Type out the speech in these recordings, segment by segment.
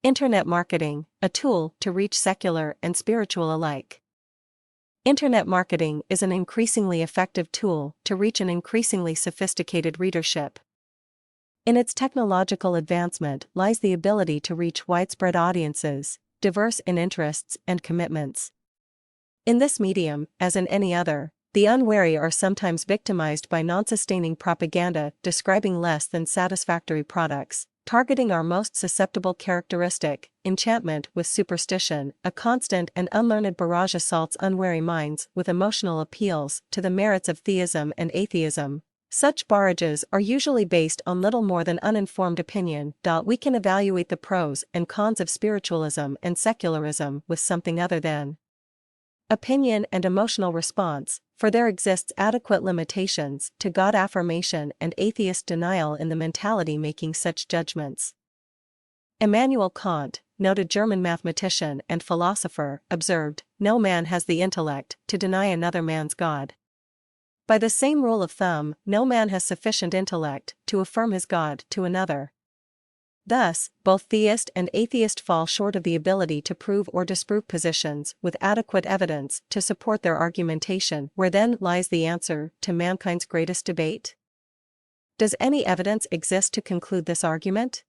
Internet marketing, a tool to reach secular and spiritual alike. Internet marketing is an increasingly effective tool to reach an increasingly sophisticated readership. In its technological advancement lies the ability to reach widespread audiences, diverse in interests and commitments. In this medium, as in any other, the unwary are sometimes victimized by non-sustaining propaganda describing less than satisfactory products, targeting our most susceptible characteristic, enchantment with superstition. A constant and unlearned barrage assaults unwary minds with emotional appeals to the merits of theism and atheism. Such barrages are usually based on little more than uninformed opinion. We can evaluate the pros and cons of spiritualism and secularism with something other than opinion and emotional response, for there exists adequate limitations to God affirmation and atheist denial in the mentality making such judgments. Immanuel Kant, noted German mathematician and philosopher, observed, "No man has the intellect to deny another man's God." By the same rule of thumb, no man has sufficient intellect to affirm his God to another. Thus, both theist and atheist fall short of the ability to prove or disprove positions with adequate evidence to support their argumentation. Where then lies the answer to mankind's greatest debate? Does any evidence exist to conclude this argument?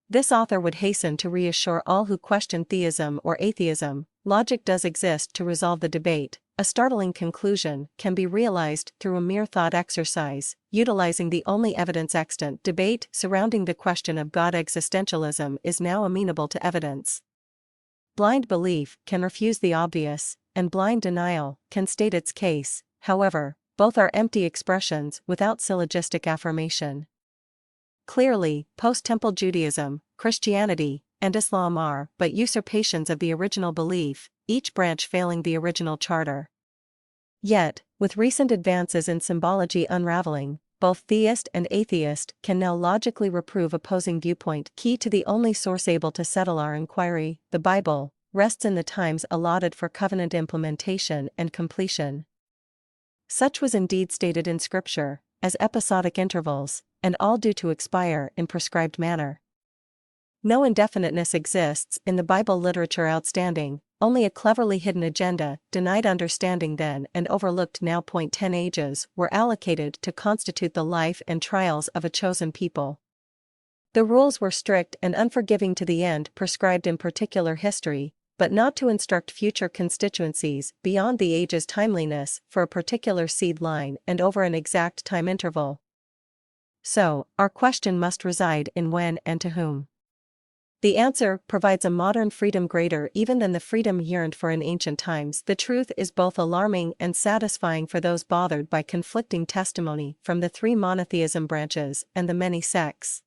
This author would hasten to reassure all who question theism or atheism, logic does exist to resolve the debate. A startling conclusion can be realized through a mere thought exercise, utilizing the only evidence extant. Debate surrounding the question of God. Existentialism is now amenable to evidence. Blind belief can refuse the obvious, and blind denial can state its case. However, both are empty expressions without syllogistic affirmation. Clearly, post-temple Judaism, Christianity, and Islam are but usurpations of the original belief, each branch failing the original charter. Yet, with recent advances in symbology unraveling, both theist and atheist can now logically reprove opposing viewpoint. Key to the only source able to settle our inquiry, the Bible, rests in the times allotted for covenant implementation and completion. Such was indeed stated in Scripture, as episodic intervals, and all due to expire in prescribed manner. No indefiniteness exists in the Bible literature outstanding, only a cleverly hidden agenda, denied understanding then and overlooked now. 10 ages were allocated to constitute the life and trials of a chosen people. The rules were strict and unforgiving to the end prescribed in particular history, but not to instruct future constituencies beyond the age's timeliness for a particular seed line and over an exact time interval. So, our question must reside in when and to whom. The answer provides a modern freedom greater even than the freedom yearned for in ancient times. The truth is both alarming and satisfying for those bothered by conflicting testimony from the three monotheism branches and the many sects.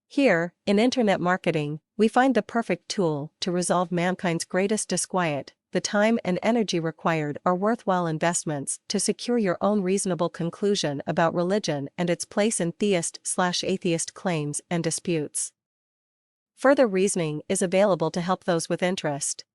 Here, in Internet marketing, we find the perfect tool to resolve mankind's greatest disquiet. The time and energy required are worthwhile investments to secure your own reasonable conclusion about religion and its place in theist/atheist claims and disputes. Further reasoning is available to help those with interest.